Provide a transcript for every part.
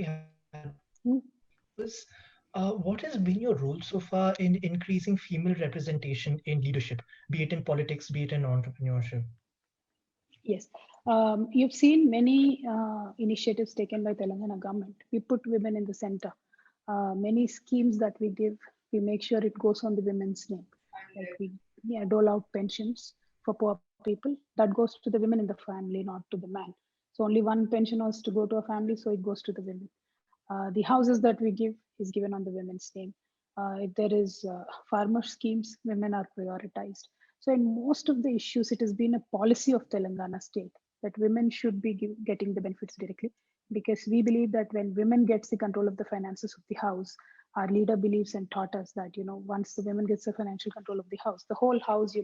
Hmm. was what has been your role so far in increasing female representation in leadership, be it in politics, be it in entrepreneurship? Yes, you've seen many initiatives taken by Telangana government. We put women in the center. Many schemes that we give, we make sure it goes on the women's name. Like we dole out pensions for poor people. That goes to the women in the family, not to the man. So only one pension was to go to a family, so it goes to the women. The houses that we give is given on the women's name. If there is farmer schemes, women are prioritized. So in most of the issues, it has been a policy of Telangana state that women should be getting the benefits directly, because we believe that when women gets the control of the finances of the house, our leader believes and taught us that once the women gets the financial control of the house, the whole house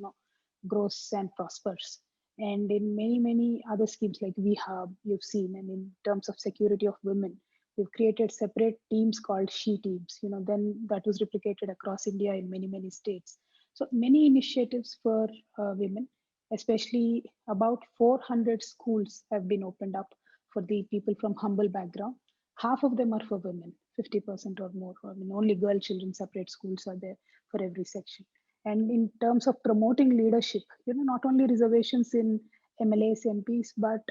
grows and prospers. And in many other schemes like we have, you've seen, and in terms of security of women, we've created separate teams called she teams. Then that was replicated across India in many states. So many initiatives for women, especially about 400 schools have been opened up for the people from humble background. Half of them are for women, 50% or more. I mean, only girl children separate schools are there for every section. And in terms of promoting leadership, not only reservations in MLAs, MPs, but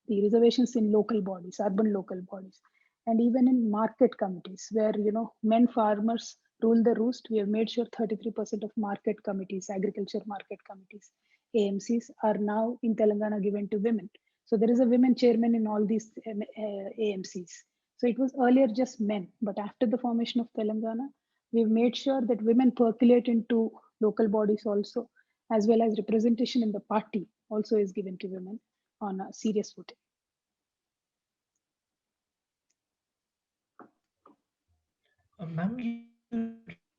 the reservations in local bodies, urban local bodies, and even in market committees where men farmers rule the roost. We have made sure 33% of market committees, agriculture market committees, AMCs, are now in Telangana given to women. So there is a women chairman in all these AMCs. So it was earlier just men, but after the formation of Telangana, we've made sure that women percolate into local bodies also, as well as representation in the party also is given to women on a serious footing. Ma'am, you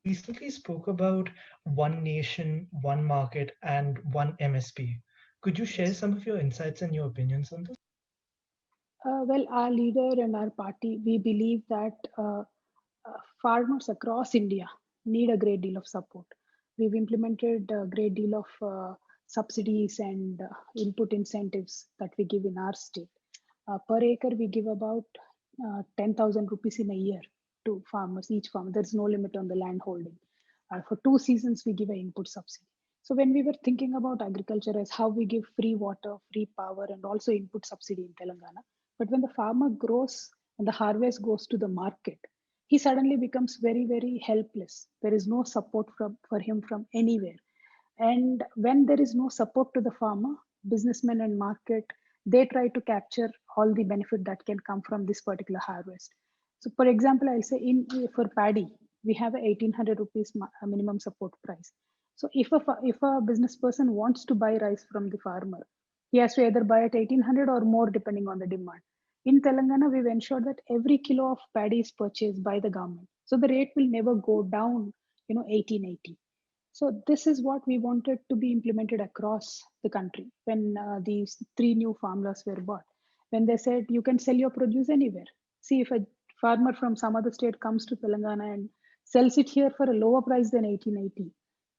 recently spoke about one nation, one market, and one MSP. Could you share some Yes. of your insights and your opinions on this? Well, our leader and our party, we believe that farmers across India need a great deal of support. We've implemented a great deal of subsidies and input incentives that we give in our state. Per acre, we give about 10,000 rupees in a year to farmers, each farmer. There's no limit on the land holding. For 2 seasons, we give an input subsidy. So when we were thinking about agriculture as how we give free water, free power, and also input subsidy in Telangana, but when the farmer grows and the harvest goes to the market, he suddenly becomes very helpless. There is no support for him from anywhere. And when there is no support to the farmer, businessmen and market, they try to capture all the benefit that can come from this particular harvest. So for example, I'll say in for paddy, we have a 1800 rupees minimum support price. So if a business person wants to buy rice from the farmer, he has to either buy at 1800 or more depending on the demand. In Telangana, we've ensured that every kilo of paddy is purchased by the government. So the rate will never go down, 1880. So this is what we wanted to be implemented across the country when these three new farmers were bought. When they said you can sell your produce anywhere. See, if a farmer from some other state comes to Telangana and sells it here for a lower price than 1880,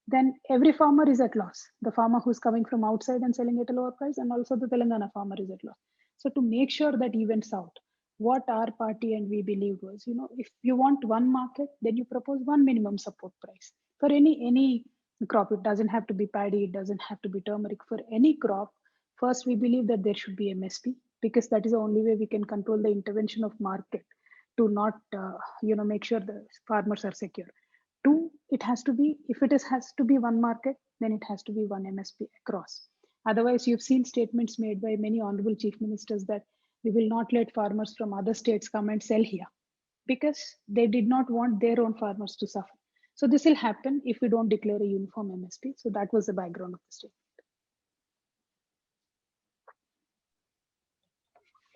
then every farmer is at loss. The farmer who's coming from outside and selling at a lower price, and also the Telangana farmer is at loss. So to make sure that evens out, what our party and we believed was, if you want one market, then you propose one minimum support price for any crop. It doesn't have to be paddy, it doesn't have to be turmeric. For any crop, first we believe that there should be MSP, because that is the only way we can control the intervention of market to not make sure the farmers are secure. Two, it has to be, if has to be one market, then it has to be one MSP across. Otherwise, you've seen statements made by many honorable chief ministers that we will not let farmers from other states come and sell here, because they did not want their own farmers to suffer. So this will happen if we don't declare a uniform MSP. So that was the background of the state.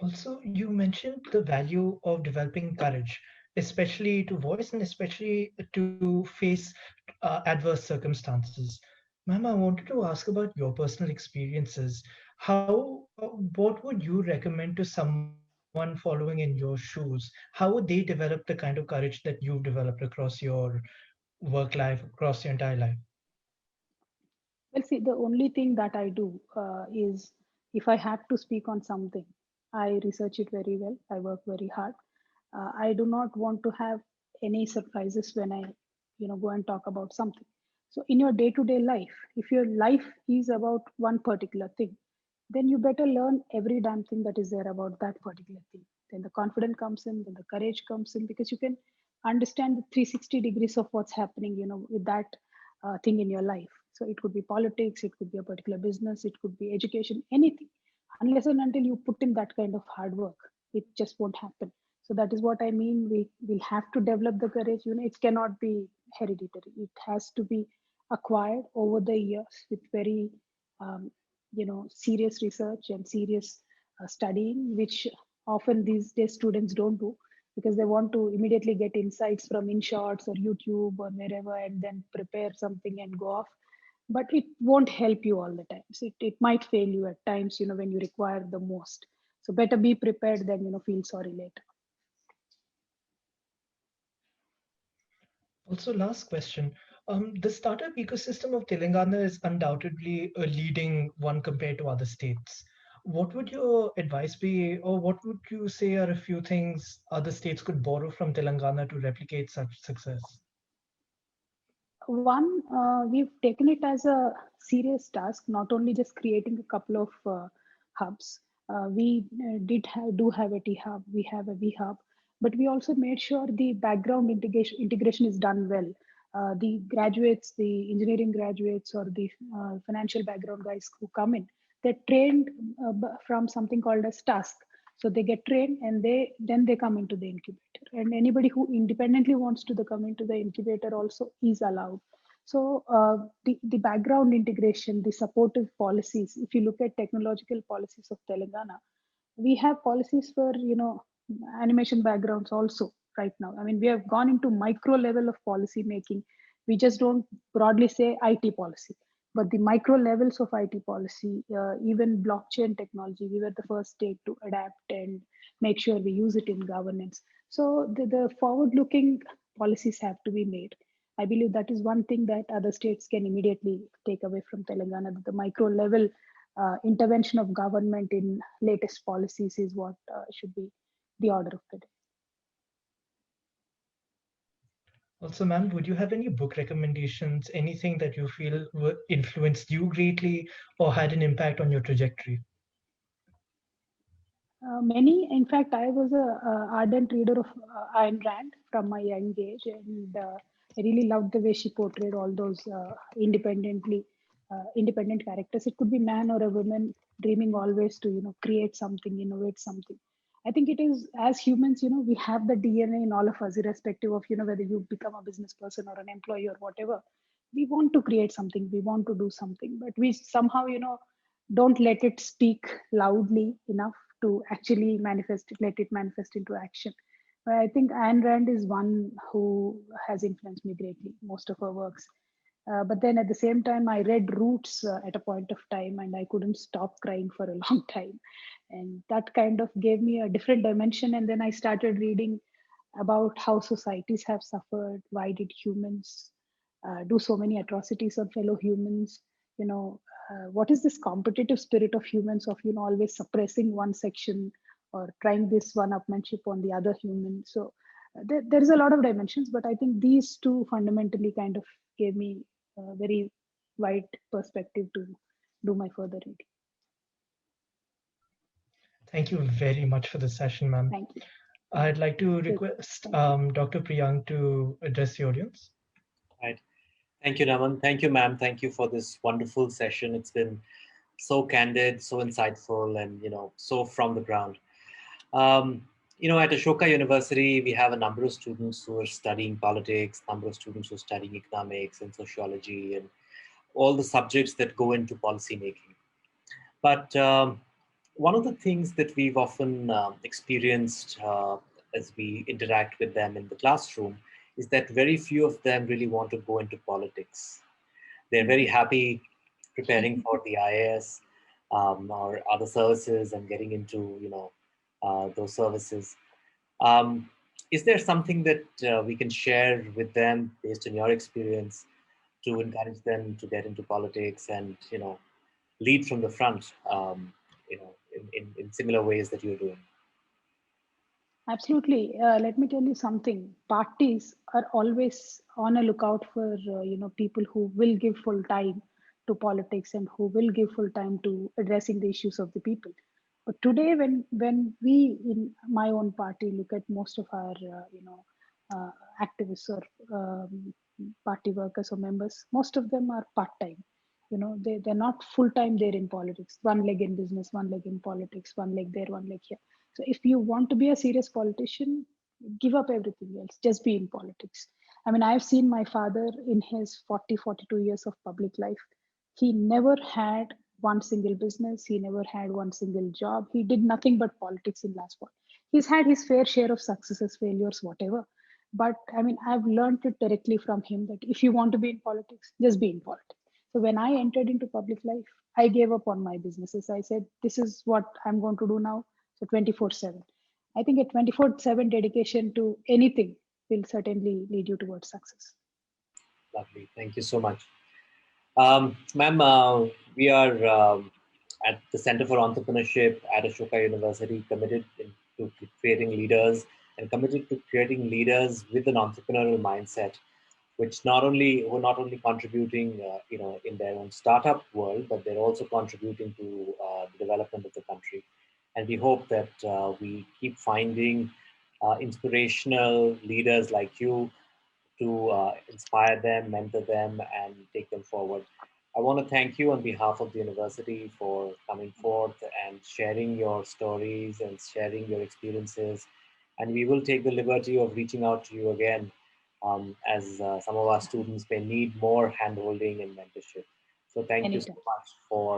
Also, you mentioned the value of developing courage, especially to voice and especially to face adverse circumstances. Ma'am, I wanted to ask about your personal experiences. What would you recommend to someone following in your shoes? How would they develop the kind of courage that you've developed across your work life, across your entire life? Well, see, the only thing that I do is if I have to speak on something, I research it very well. I work very hard. I do not want to have any surprises when I, go and talk about something. So in your day-to-day life, if your life is about one particular thing, then you better learn every damn thing that is there about that particular thing. Then the confidence comes in, then the courage comes in, because you can understand the 360 degrees of what's happening, with that thing in your life. So it could be politics, it could be a particular business, it could be education, anything. Unless and until you put in that kind of hard work, it just won't happen. So that is what I mean. We will have to develop the courage. It cannot be hereditary. It has to be acquired over the years with very um, serious research and serious studying, which often these days students don't do, because they want to immediately get insights from InShots or YouTube or wherever, and then prepare something and go off. But it won't help you all the times. It might fail you at times, when you require the most. So better be prepared than, feel sorry later. Also, last question. The startup ecosystem of Telangana is undoubtedly a leading one compared to other states. What would your advice be, or what would you say are a few things other states could borrow from Telangana to replicate such success? One, we've taken it as a serious task, not only just creating a couple of hubs. We do have a T hub, we have a V hub, but we also made sure the background integration is done well. The graduates, the engineering graduates, or the financial background guys who come in, they're trained from something called as task. So they get trained, and they come into the incubator. And anybody who independently wants to come into the incubator also is allowed. So the background integration, the supportive policies. If you look at technological policies of Telangana, we have policies for animation backgrounds also right now. I mean, we have gone into micro level of policy making. We just don't broadly say IT policy, but the micro levels of IT policy, even blockchain technology, we were the first state to adapt and make sure we use it in governance. So the forward-looking policies have to be made. I believe that is one thing that other states can immediately take away from Telangana. That the micro level intervention of government in latest policies is what should be the order of the day. Also, ma'am, would you have any book recommendations, anything that you feel influenced you greatly or had an impact on your trajectory? Many, in fact, I was a ardent reader of Ayn Rand from my young age, and I really loved the way she portrayed all those independent characters. It could be man or a woman dreaming always to create something, innovate something. I think it is, as humans, we have the DNA in all of us, irrespective of whether you become a business person or an employee or whatever. We want to create something, we want to do something, but we somehow don't let it speak loudly enough to actually let it manifest into action. But I think Ayn Rand is one who has influenced me greatly, most of her works. But then at the same time, I read Roots at a point of time, and I couldn't stop crying for a long time. And that kind of gave me a different dimension. And then I started reading about how societies have suffered. Why did humans do so many atrocities on fellow humans? You know, what is this competitive spirit of humans of always suppressing one section or trying this one upmanship on the other human? So there is a lot of dimensions, but I think these two fundamentally kind of gave me a very wide perspective to do my further reading. Thank you very much for the session, ma'am. Thank you. I'd like to request Dr. Priyank to address the audience. Right. Thank you, Naman. Thank you, ma'am. Thank you for this wonderful session. It's been so candid, so insightful, and so from the ground. At Ashoka University, we have a number of students who are studying politics, number of students who are studying economics and sociology, and all the subjects that go into policy making. But one of the things that we've often experienced as we interact with them in the classroom is that very few of them really want to go into politics. They're very happy preparing for the IAS or other services and getting into those services. Is there something that we can share with them based on your experience to encourage them to get into politics and lead from the front, in similar ways that you're doing? Absolutely. Let me tell you something. Parties are always on a lookout for people who will give full time to politics and who will give full time to addressing the issues of the people. But today, when we in my own party look at most of our activists or party workers or members, most of them are part time. They're not full time there in politics. One leg in business, one leg in politics, one leg there, one leg here. So if you want to be a serious politician, give up everything else, just be in politics. I mean, I've seen my father in his 42 years of public life. He never had one single business. He never had one single job. He did nothing but politics in last one. He's had his fair share of successes, failures, whatever. But I mean, I've learned it directly from him that if you want to be in politics, just be in politics. So when I entered into public life, I gave up on my businesses. I said, this is what I'm going to do now. So 24/7. I think a 24/7 dedication to anything will certainly lead you towards success. Lovely. Thank you so much. Ma'am, we are at the Center for Entrepreneurship at Ashoka University committed to creating leaders and committed to creating leaders with an entrepreneurial mindset, which not only contributing, in their own startup world, but they're also contributing to the development of the country. And we hope that we keep finding inspirational leaders like you to inspire them, mentor them, and take them forward. I want to thank you on behalf of the university for coming forth and sharing your stories and sharing your experiences. And we will take the liberty of reaching out to you again as some of our students may need more handholding and mentorship. So thank you so much for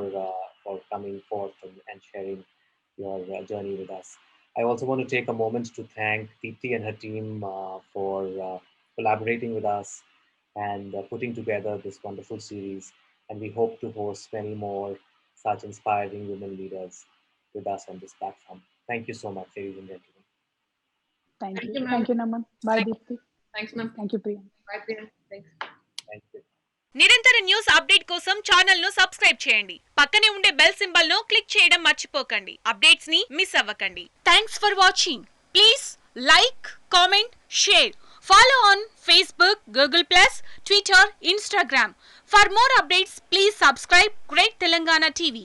coming forth and sharing your journey with us. I also want to take a moment to thank Deepti and her team for collaborating with us and putting together this wonderful series. And we hope to host many more such inspiring women leaders with us on this platform. Thank you so much, ladies and gentlemen. Thank you. Thank you, Naman. Bye, Deepti. Thanks, ma'am. Thank you, Priya. Bye, Priya. Thanks. Thank you. నిరంతర news update కోసం channel ను subscribe చేయండి. పక్కనే ఉండే bell symbol ను click చేయడం మర్చిపోకండి. Updates ని మిస్ అవ్వకండి. Thanks for watching. Please like, comment, share. Follow on Facebook, Google+, Twitter, Instagram. For more updates, please subscribe Great Telangana TV.